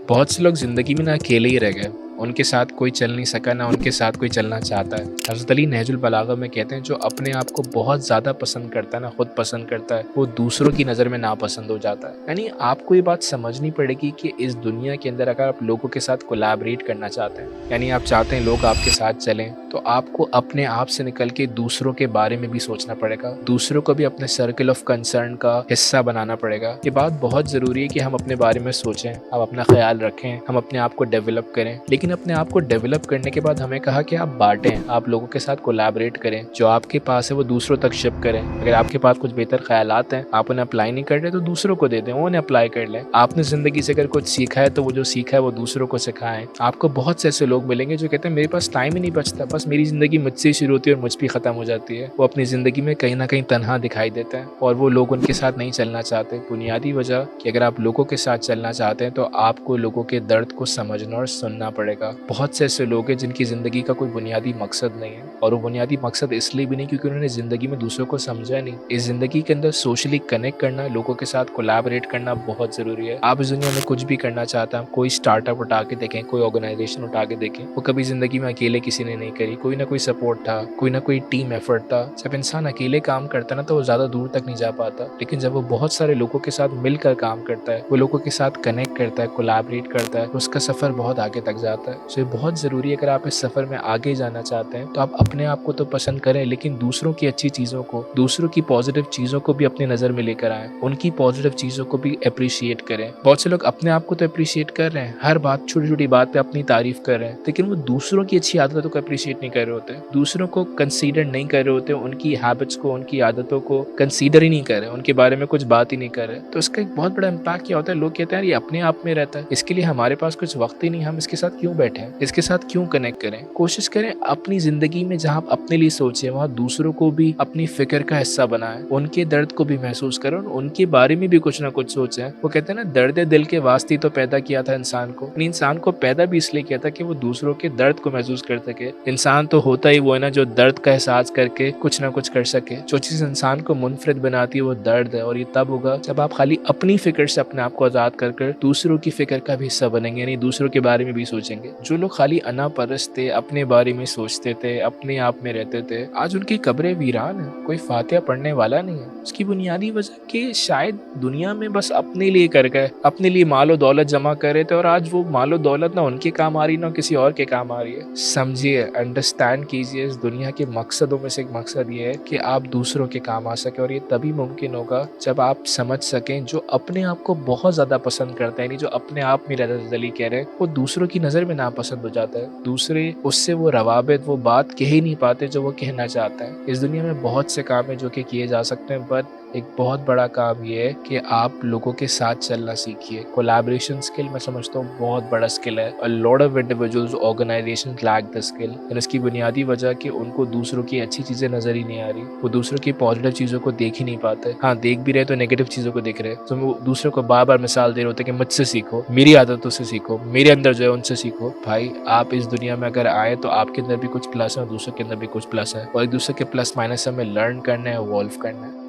بہت سے لوگ زندگی میں نہ اکیلے ہی رہ گئے، ان کے ساتھ کوئی چل نہیں سکا، نہ ان کے ساتھ کوئی چلنا چاہتا ہے۔ حضرت علی نہج البلاغہ میں کہتے ہیں جو اپنے آپ کو بہت زیادہ پسند کرتا ہے، نہ خود پسند کرتا ہے، وہ دوسروں کی نظر میں ناپسند ہو جاتا ہے۔ یعنی آپ کو یہ بات سمجھنی پڑے گی کہ اس دنیا کے اندر اگر آپ لوگوں کے ساتھ کولیبریٹ کرنا چاہتے ہیں، یعنی آپ چاہتے ہیں لوگ آپ کے ساتھ چلیں، تو آپ کو اپنے آپ سے نکل کے دوسروں کے بارے میں بھی سوچنا پڑے گا، دوسروں کو بھی اپنے سرکل آف کنسرن کا حصہ بنانا پڑے گا۔ یہ بات بہت ضروری ہے کہ ہم اپنے بارے میں سوچیں، ہم اپنا خیال رکھیں، ہم اپنے آپ کو ڈیولپ کریں، لیکن اپنے آپ کو ڈیولپ کرنے کے بعد ہمیں کہا کہ آپ بانٹیں، آپ لوگوں کے ساتھ کولیبریٹ کریں، جو آپ کے پاس ہے وہ دوسروں تک شپ کریں۔ اگر آپ کے پاس کچھ بہتر خیالات ہیں، آپ انہیں اپلائی نہیں کر رہے تو دوسروں کو دے دیں، وہ انہیں اپلائی کر لیں۔ آپ نے زندگی سے اگر کچھ سیکھا ہے تو وہ جو سیکھا ہے وہ دوسروں کو سکھائیں۔ آپ کو بہت سے ایسے لوگ ملیں گے جو کہتے ہیں میرے پاس ٹائم ہی نہیں بچتا، بس میری زندگی مجھ سے ہی شروع ہوتی ہے اور مجھ پہ ختم ہو جاتی ہے۔ وہ اپنی زندگی میں کہیں نہ کہیں تنہا دکھائی دیتے ہیں اور وہ لوگ ان کے ساتھ نہیں چلنا چاہتے۔ بنیادی وجہ کہ اگر آپ لوگوں کے ساتھ چلنا چاہتے ہیں تو آپ کو لوگوں کے درد کو سمجھنا اور سننا پڑے گا۔ بہت سے ایسے لوگ ہیں جن کی زندگی کا کوئی بنیادی مقصد نہیں ہے، اور وہ بنیادی مقصد اس لیے بھی نہیں کیونکہ انہوں نے زندگی میں دوسروں کو سمجھا نہیں۔ اس زندگی کے اندر سوشلی کنیکٹ کرنا، لوگوں کے ساتھ کولیبریٹ کرنا بہت ضروری ہے۔ آپ اس دنیا میں کچھ بھی کرنا چاہتے ہیں، کوئی اسٹارٹ اپ اٹھا کے دیکھیں، کوئی آرگنائزیشن اٹھا کے دیکھیں، وہ کبھی زندگی میں اکیلے کسی نے نہیں کری، کوئی نہ کوئی سپورٹ تھا، کوئی نہ کوئی ٹیم ایفرٹ تھا۔ جب انسان اکیلے کام کرتا ہے نا تو وہ زیادہ دور تک نہیں جا پاتا، لیکن جب وہ بہت سارے لوگوں کے ساتھ مل کر کام کرتا ہے، وہ لوگوں کے ساتھ کنیکٹ کرتا ہے، کولیبریٹ کرتا ہے، اس کا سفر بہت آگے تک جاتا ہے۔ یہ بہت ضروری ہے، اگر آپ اس سفر میں آگے جانا چاہتے ہیں تو آپ اپنے آپ کو تو پسند کریں، لیکن دوسروں کی اچھی چیزوں کو، دوسروں کی پازیٹیو چیزوں کو بھی اپنی نظر میں لے کر آئیں، ان کی پازیٹیو چیزوں کو بھی اپریشیٹ کریں۔ بہت سے لوگ اپنے آپ کو تو اپریشیٹ کر رہے ہیں، ہر بات، چھوٹی چھوٹی بات پہ اپنی تعریف کر رہے ہیں، لیکن وہ دوسروں کی اچھی عادتوں کو اپریشیٹ نہیں کر رہے ہوتے، دوسروں کو کنسیڈر نہیں کر رہے ہوتے، ان کی ہیبٹس کو، ان کی عادتوں کو کنسیڈر ہی نہیں کر رہے، ان کے بارے میں کچھ بات ہی نہیں کر رہے۔ تو اس کا ایک بہت بڑا امپیکٹ کیا ہوتا ہے، لوگ کہتے ہیں یہ اپنے آپ میں رہتا ہے، اس کے لیے ہمارے پاس کچھ وقت ہی نہیں، ہم اس کے ساتھ کیوں بیٹھے ہیں، اس کے ساتھ کیوں کنیکٹ کریں۔ کوشش کریں اپنی زندگی میں جہاں آپ اپنے لیے سوچیں وہاں دوسروں کو بھی اپنی فکر کا حصہ بنائیں، ان کے درد کو بھی محسوس کریں اور ان کے بارے میں بھی کچھ نہ کچھ سوچیں۔ وہ کہتے ہیں نا درد دل کے واسطے تو پیدا کیا تھا انسان کو، یعنی انسان کو پیدا بھی اس لیے کیا تھا کہ وہ دوسروں کے درد کو محسوس کر سکے۔ انسان تو ہوتا ہی وہ ہے نا جو درد کا احساس کر کے کچھ نہ کچھ کر سکے۔ جو چیز انسان کو منفرد بناتی ہے وہ درد ہے، اور یہ تب ہوگا جب آپ خالی اپنی فکر سے اپنے آپ کو آزاد کر کر دوسروں کی فکر کا بھی حصہ بنیں گے، یعنی دوسروں کے بارے میں بھی سوچیں گے۔ جو لوگ خالی انا پرست تھے، اپنے بارے میں سوچتے تھے، اپنے آپ میں رہتے تھے، آج ان کی قبریں ویران ہیں، کوئی فاتحہ پڑھنے والا نہیں ہے۔ اس کی بنیادی وجہ کہ شاید دنیا میں بس اپنے لیے کر گئے، اپنے لیے مال و دولت جمع کر رہے تھے، اور آج وہ مال و دولت نہ ان کے کام آ رہی نہ کسی اور کے کام آ رہی ہے۔ سمجھیے، انڈرسٹینڈ کیجیے، اس دنیا کے مقصدوں میں سے ایک مقصد یہ ہے کہ آپ دوسروں کے کام آ سکیں، اور یہ تبھی ممکن ہوگا جب آپ سمجھ سکیں جو اپنے آپ کو بہت زیادہ پسند کرتا ہے، یعنی جو اپنے آپ میں رضا علی کہہ رہے ہیں، وہ دوسروں کی نظر میں ناپسند ہو جاتا ہے، دوسرے اس سے وہ روابط، وہ بات کہہ ہی نہیں پاتے جو وہ کہنا چاہتے ہیں۔ اس دنیا میں بہت سے کام ہیں جو کہ کیے جا سکتے ہیں، بٹ ایک بہت بڑا کام یہ ہے کہ آپ لوگوں کے ساتھ چلنا سیکھیے۔ کولیبریشن اسکل میں سمجھتا ہوں بہت بڑا اسکل ہے۔ A lot of individuals, organizations lack the skill، اور اس کی بنیادی وجہ کہ ان کو دوسروں کی اچھی چیزیں نظر ہی نہیں آ رہی، وہ دوسروں کی پازیٹیو چیزوں کو دیکھ ہی نہیں پاتے۔ ہاں دیکھ بھی رہے تو نیگیٹو چیزوں کو دیکھ رہے، تو وہ دوسروں کو بار بار مثال دے رہے ہوتے کہ مجھ سے سیکھو، میری عادتوں سے سیکھو، میرے اندر جو ہے ان سے سیکھو۔ بھائی آپ اس دنیا میں اگر آئے تو آپ کے اندر بھی کچھ پلس ہے اور دوسروں کے اندر بھی کچھ پلس ہے، اور ایک دوسرے کے پلس مائنس ہمیں لرن کرنا ہے، ایوالو کرنا ہے۔